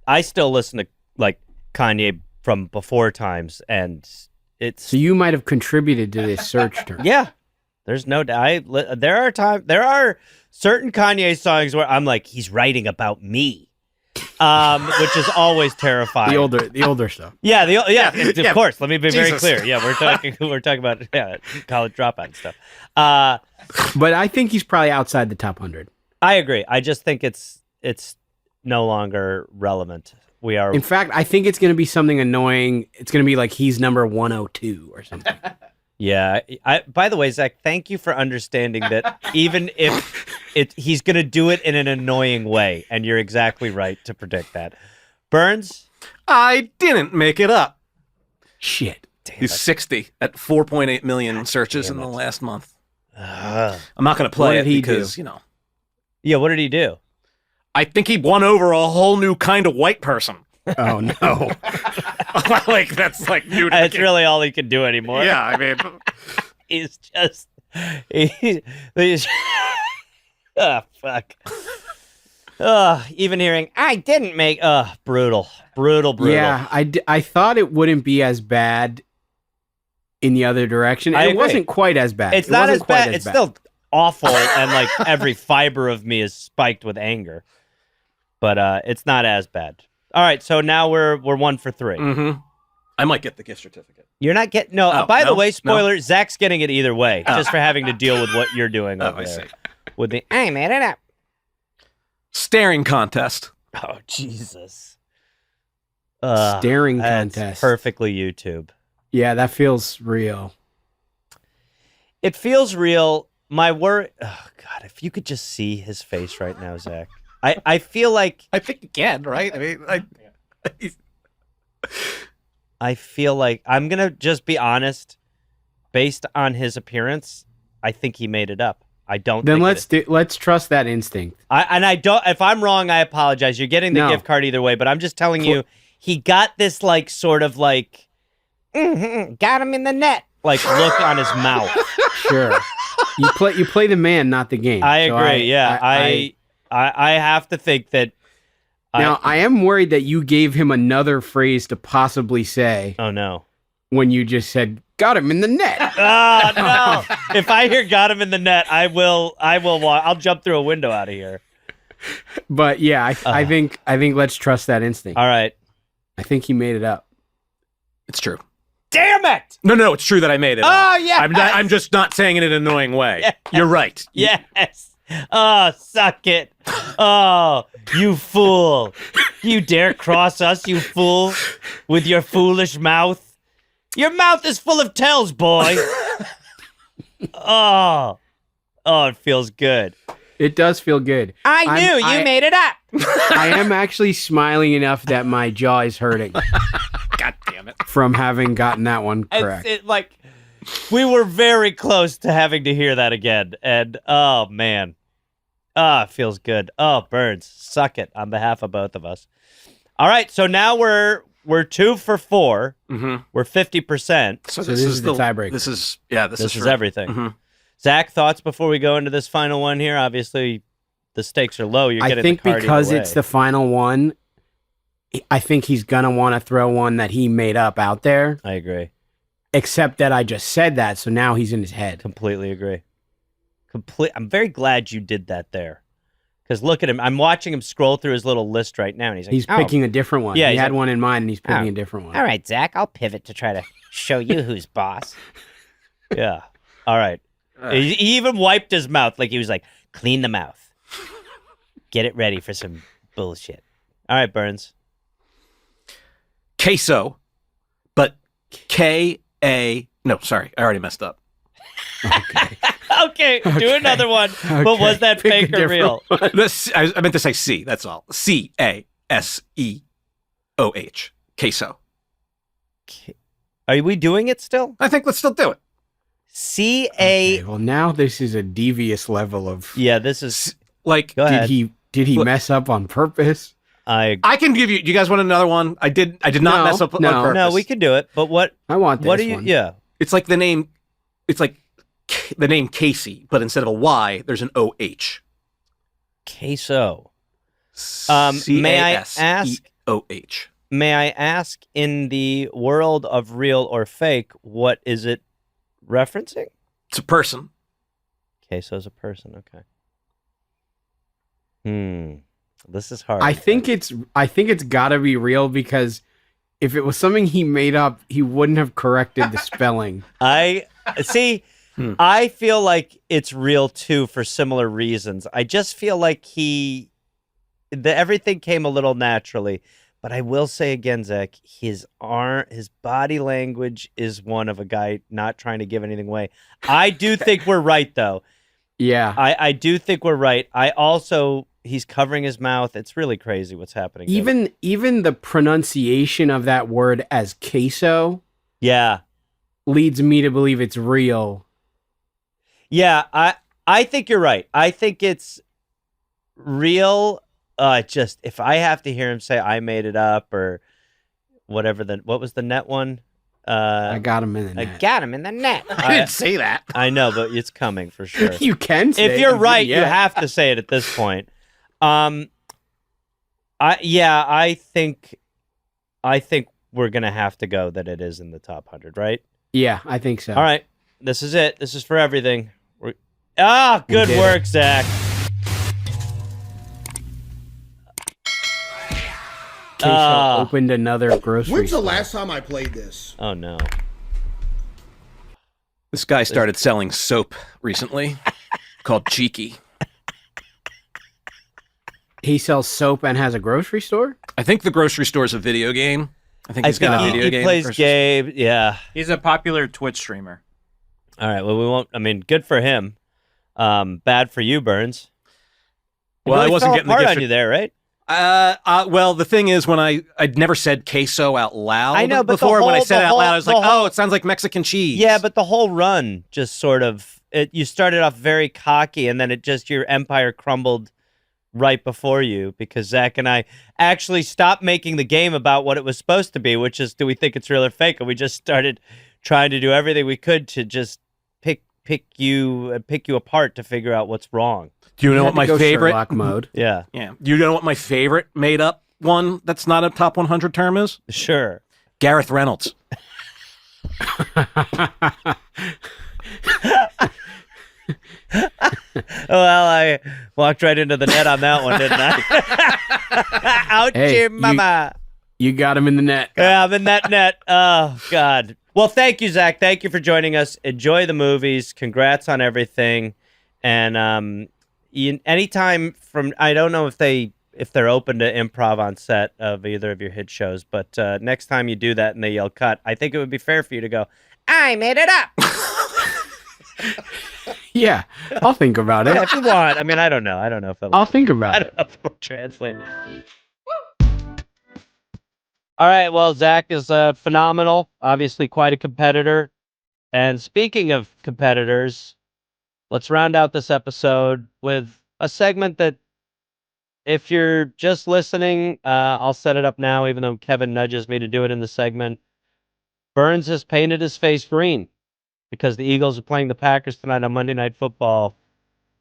I still listen to like Kanye from before times, and it's So you might have contributed to this search term. yeah. There's no doubt. There are certain Kanye songs where I'm like, he's writing about me, which is always terrifying. The older stuff. Yeah, of course. Let me be very Jesus. clear. Yeah, we're talking about college dropout and stuff. But I think he's probably outside the top 100. I agree. I just think it's no longer relevant. We are. In fact, I think it's going to be something annoying. It's going to be like he's number 102 or something. Yeah. By the way, Zach, thank you for understanding that even if he's going to do it in an annoying way, and you're exactly right to predict that. Burns? I didn't make it up. Shit. He's 60 at 4.8 million searches in the last month. I'm not going to play What it did he because, do? Yeah, what did he do? I think he won over a whole new kind of white person. Oh, no. Like, that's like new to That's the really all he can do anymore. Yeah, I mean, He's just... He's oh, fuck. Even hearing, I didn't make... brutal. Yeah, I thought it wouldn't be as bad in the other direction. I It agree. wasn't quite as bad. It's It not wasn't as quite bad. It's still awful, and like every fiber of me is spiked with anger. But it's not as bad. All right, so now we're 1 for 3. mm-hmm. I might get the gift certificate. You're not getting no. Oh, by the no? way, spoiler: Zach's getting it either way, Oh. just for having to deal with what you're doing over I there. see. With the I made it up. Staring contest. Oh Jesus! Staring That's contest. perfectly YouTube. Yeah, that feels real. It feels real. My word. Oh God! If you could just see his face right now, Zach. I feel like I think you can, right? I mean, I feel like I'm gonna just be honest. Based on his appearance, I think he made it up. I don't. Then think let's trust that instinct. I don't. If I'm wrong, I apologize. You're getting the No. gift card either way, but I'm just telling you, he got this like sort of like, got him in the net, like look on his mouth. Sure. You play the man, not the game. I So agree. I have to think that. Now, I am worried that you gave him another phrase to possibly say Oh no. when you just said, got him in the net. Oh no! If I hear got him in the net, I will. I'll jump through a window out of here. But yeah, I think let's trust that instinct. All right. I think he made it up. it's true. Damn it! No, it's true that I made it. Oh yeah. I'm just not saying it in an annoying way. Yes. You're right. Yes. Oh, suck it. Oh, you fool. You dare cross us, you fool, with your foolish mouth. Your mouth is full of tells, boy. Oh, it feels good. It does feel good. I knew you made it up. I am actually smiling enough that my jaw is hurting God damn it. from having gotten that one correct. Like, we were very close to having to hear that again. And, oh, man. It feels good. Oh, Burns, suck it on behalf of both of us. All right, so now we're 2 for 4. Mm-hmm. We're 50%. So this is the tiebreaker. This is This is for- everything. Mhm. Zach, thoughts before we go into this final one here? Obviously, the stakes are low. You're I getting think the card because either way. it's the final one, I think he's going to want to throw one that he made up out there. I agree. except that I just said that, so now he's in his head. Completely agree. I'm very glad you did that there. Because look at him. I'm watching him scroll through his little list right now, and he's like, He's picking a different one. Yeah, he he's had like, one in mind, and he's picking "Oh, a different one. all right, Zach, I'll pivot to try to show you who's boss. Yeah. All right. He even wiped his mouth. Like he was like, clean the mouth. Get it ready for some bullshit. All right, Burns. Queso, but K-A... No, sorry. I already messed up. Okay, do another one. But was that Pick fake a or real? I meant to say C, that's all. C-A-S-E-O-H. Queso. Are we doing it still? I think let's still do it. C-A... Okay, well, now this is a devious level of... Yeah, this is... Like, Go ahead. Did he Look. mess up on purpose? I can give you... Do you guys want another one? I did not No, mess up on no. purpose. No, we can do it. But what... I want this What do you... one. Yeah. It's like the name... It's like the name Casey, but instead of a Y, there's an O-H. Queso. May I ask... C-A-S-E-O-H. May I ask, in the world of real or fake, what is it referencing? It's a person. Queso's a person. Okay. This is hard. I think it's got to be real because if it was something he made up, he wouldn't have corrected the spelling. I see. I feel like it's real too for similar reasons. I just feel like everything came a little naturally. But I will say again, Zach, his body language is one of a guy not trying to give anything away. I do think we're right, though. Yeah. I do think we're right. He's covering his mouth. It's really crazy what's happening. Even the pronunciation of that word as queso, yeah, leads me to believe it's real. Yeah, I think you're right. I think it's real. Just if I have to hear him say I made it up or whatever, what was the net one? I got him in the net. I got him in the net. I didn't say that. I know, but it's coming for sure. You can say if it. you're right, Yeah. you have to say it at this point. I think we're gonna have to go that it is in the top 100, right? Yeah, I think so. All right, this is it. This is for everything. Good did work, it. Zach. Queso opened another grocery When's the store. last time I played this? Oh no. This guy started selling soap recently called Cheeky. He sells soap and has a grocery store? I think the grocery store is a video game. I think he's got a video game. He plays versus- Gabe. Yeah. He's a popular Twitch streamer. All right. Well, we won't. I mean, good for him. Bad for you, Burns. Well, I wasn't getting the hard gift on for- you there, right? Well, the thing is, when I'd never said queso out loud. I know, but the before when I whole- said the it out loud, I whole- was like, the whole- "Oh, it sounds like Mexican cheese." Yeah, but the whole run just sort of you started off very cocky, and then your empire crumbled right before you because Zach and I actually stopped making the game about what it was supposed to be, which is, do we think it's real or fake? And we just started trying to do everything we could to just pick you apart to figure out what's wrong. Do you know Had what to my go favorite? Sherlock mode. Yeah, Yeah. Do you know what my favorite made up one that's not a top 100 term is? sure. Gareth Reynolds. Well, I walked right into the net on that one, didn't I? Ouchie, Hey, mama. You got him in the net. Yeah, I'm in that net. Oh, God. Well, thank you, Zach. Thank you for joining us. Enjoy the movies. Congrats on everything. And anytime I don't know if they're open to improv on set of either of your hit shows, but next time you do that and they yell cut, I think it would be fair for you to go, I made it up. Yeah, I'll think about it. If you want. I mean, I don't know. I don't know if I'll think about I it. don't know if it'll translate. All right. Well, Zach is phenomenal. Obviously, quite a competitor. And speaking of competitors, let's round out this episode with a segment that, if you're just listening, I'll set it up now, even though Kevin nudges me to do it in the segment. Burns has painted his face green because the Eagles are playing the Packers tonight on Monday Night Football,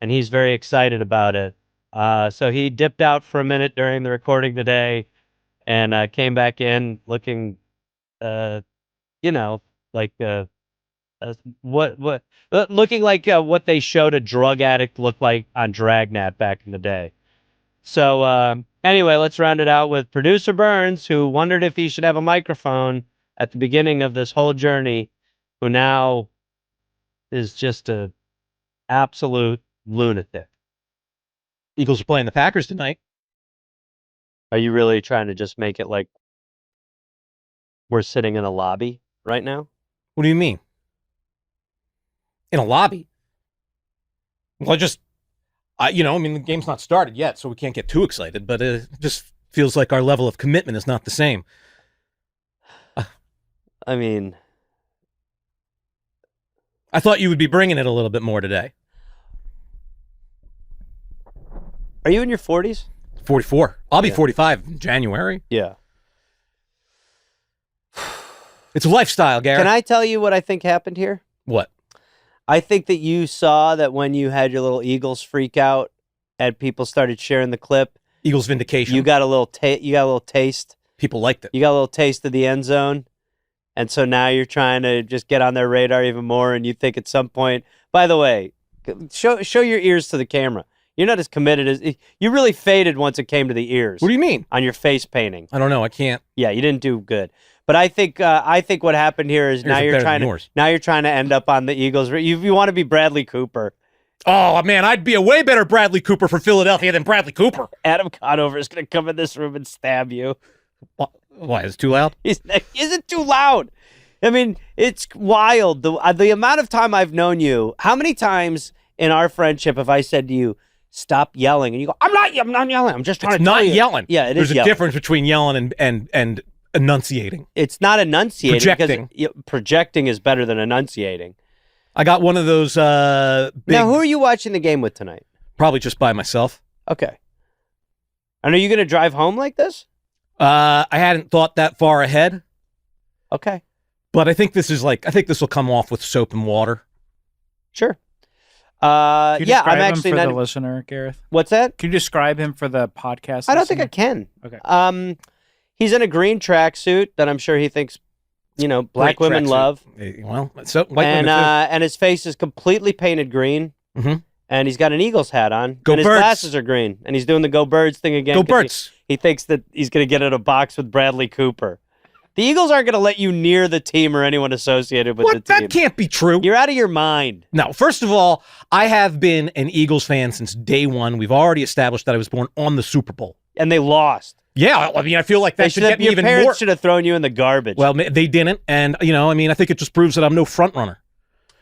and he's very excited about it. So he dipped out for a minute during the recording today and came back in looking, like what looking like what they showed a drug addict look like on Dragnet back in the day. So anyway, let's round it out with producer Byrnes, who wondered if he should have a microphone at the beginning of this whole journey, who now is just a absolute lunatic. Eagles are playing the Packers tonight. Are you really trying to just make it like we're sitting in a lobby right now? What do you mean? In a lobby? Well, I mean, the game's not started yet, so we can't get too excited, but it just feels like our level of commitment is not the same. I mean, I thought you would be bringing it a little bit more today. are you in your 40s? 44. I'll be 45 in January. Yeah. It's a lifestyle, Gareth. Can I tell you what I think happened here? What? I think that you saw that when you had your little Eagles freak out and people started sharing the clip, Eagles vindication. you got a little taste. People liked it. You got a little taste of the end zone. And so now you're trying to just get on their radar even more, and you think at some point, by the way, show your ears to the camera. You're not as committed as you really faded once it came to the ears. What do you mean? On your face painting. I don't know. I can't. Yeah, you didn't do good. But I think what happened here is now you're trying to end up on the Eagles. You want to be Bradley Cooper. Oh man, I'd be a way better Bradley Cooper for Philadelphia than Bradley Cooper. Adam Conover is going to come in this room and stab you. Why? Is it too loud? Isn't too loud. I mean, it's wild. The amount of time I've known you. How many times in our friendship have I said to you, "Stop yelling," and you go, "I'm not yelling. I'm just trying to tell you." Yelling. Yeah, it is. There's a difference between yelling and enunciating. It's not enunciating. Projecting. Projecting is better than enunciating. I got one of those. Now, who are you watching the game with tonight? Probably just by myself. Okay. And are you going to drive home like this? I hadn't thought that far ahead. Okay. But I think this will come off with soap and water. Sure. Can you yeah, describe I'm actually him for not. the listener, Gareth. What's that? Can you describe him for the podcast? I don't think I listener? can. Okay. He's in a green tracksuit that I'm sure he thinks, black Great women tracksuit. love. Well, so white women too. And his face is completely painted green. Mm-hmm. And he's got an Eagles hat on. Go and his Birds. glasses are green. And he's doing the Go Birds thing again. Go 'cause Birds. He thinks that he's going to get in a box with Bradley Cooper. The Eagles aren't going to let you near the team or anyone associated with the What? team. That can't be true. You're out of your mind. No, first of all, I have been an Eagles fan since day one. We've already established that I was born on the Super Bowl. And they lost. Yeah, I mean, I feel like that should get me your even parents more. should have thrown you in the garbage. Well, they didn't, and I think it just proves that I'm no front runner.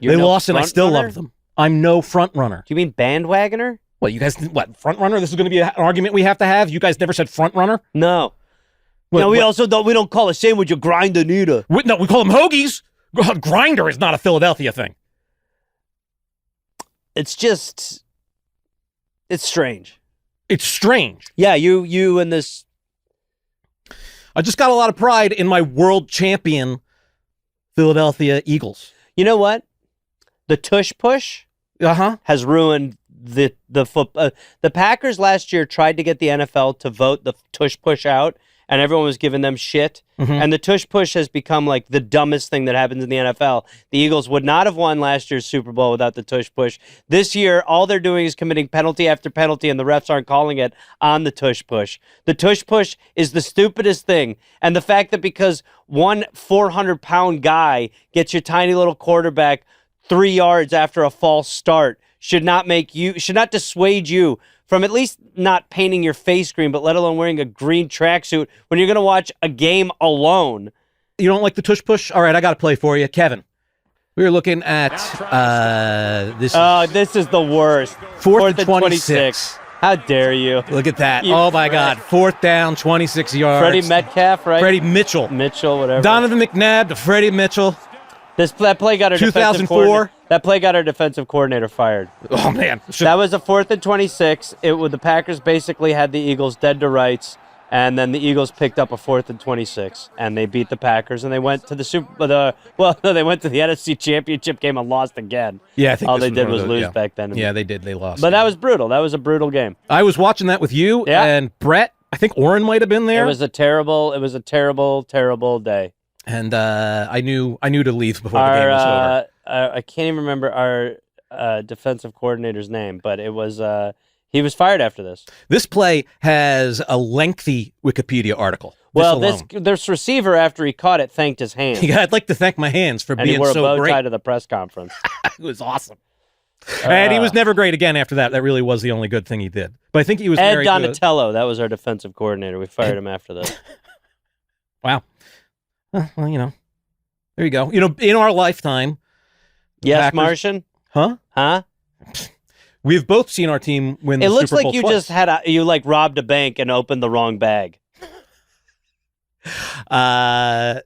You're They no lost, and I front still runner? love them. I'm no front runner. Do you mean bandwagoner? What, you guys? What, front runner? This is going to be an argument we have to have. You guys never said front runner. No. What, No, we what- also don't call a sandwich a grinder neither. No, we call them hoagies. Grinder is not a Philadelphia thing. It's strange. It's strange. Yeah, you and this. I just got a lot of pride in my world champion Philadelphia Eagles. You know what? The tush push has ruined the football. The Packers last year tried to get the NFL to vote the tush push out, and everyone was giving them shit. Mm-hmm. And the tush push has become like the dumbest thing that happens in the NFL. The Eagles would not have won last year's Super Bowl without the tush push. This year, all they're doing is committing penalty after penalty, and the refs aren't calling it on the tush push. The tush push is the stupidest thing. And the fact that because one 400-pound guy gets your tiny little quarterback 3 yards after a false start should not dissuade you from at least not painting your face green, but let alone wearing a green tracksuit when you're going to watch a game alone. You don't like the tush push? All right, I got to play for you, Kevin. We were looking at this. This is the worst. Fourth and 26. How dare you? Look at that. You Oh, my prick. God. 4th down, 26 yards. Freddie Metcalf, right? Freddie Mitchell. Mitchell, whatever. Donovan McNabb to Freddie Mitchell. That play got our 2004. That play got our defensive coordinator fired. Oh, man. That was a 4th and 26. The Packers basically had the Eagles dead to rights, and then the Eagles picked up a 4th and 26, and they beat the Packers, and they went to they went to the NFC Championship game and lost again. Yeah, I think all this they did one was of those, lose yeah. back then. Yeah, they did. They lost. But that was brutal. That was a brutal game. I was watching that with you Yeah. and Brett. I think Oren might have been there. It was a terrible, terrible day. And I knew to leave before the game was over. I can't even remember our defensive coordinator's name, but it was he was fired after this. This play has a lengthy Wikipedia article. Well, this receiver, after he caught it, thanked his hands. Yeah, I'd like to thank my hands for and being he wore so a bow great. tie to the press conference. It was awesome. And he was never great again after that. That really was the only good thing he did. But I think he was Ed very Donatello. That was our defensive coordinator. We fired him after this. Wow. Well, there you go. In our lifetime. Yes, Packers, Martian? Huh? We've both seen our team win the It looks Super Bowl like you twice. just had you robbed a bank and opened the wrong bag. Whatever.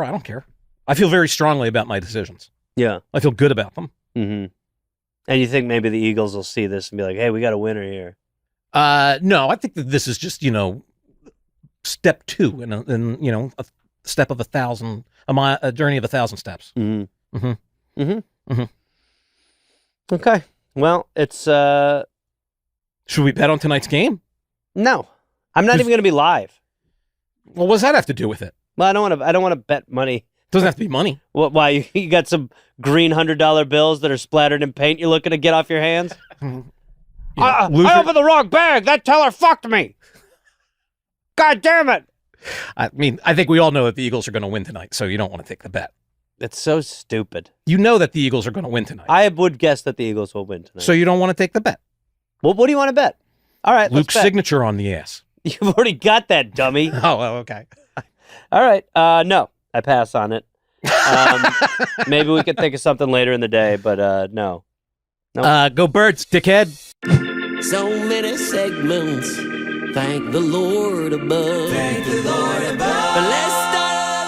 I don't care. I feel very strongly about my decisions. Yeah. I feel good about them. Mm-hmm. And you think maybe the Eagles will see this and be like, hey, we got a winner here. No, I think that this is just, step 2 in a step of 1,000, a journey of 1,000 steps. Mm-hmm. Mm-hmm. Mm-hmm. Mm-hmm. Okay. Well, it's Should we bet on tonight's game? No. I'm not even going to be live. Well, what does that have to do with it? Well, I don't want to bet money. Doesn't have to be money. What? Why? You got some green $100 bills that are splattered in paint you're looking to get off your hands? I opened the wrong bag. That teller fucked me. God damn it. I think we all know that the Eagles are going to win tonight, so you don't want to take the bet. It's so stupid. You know that the Eagles are going to win tonight. I would guess that the Eagles will win tonight. So you don't want to take the bet. Well, what do you want to bet? All right, Luke's let's bet. signature on the ass. You've already got that, dummy. Okay. All right. No, I pass on it. Maybe we could think of something later in the day, but no. Go Birds, dickhead. So many segments. Thank the Lord above. Thank the Lord above. But let's start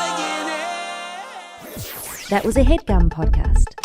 again. That was a Headgum podcast.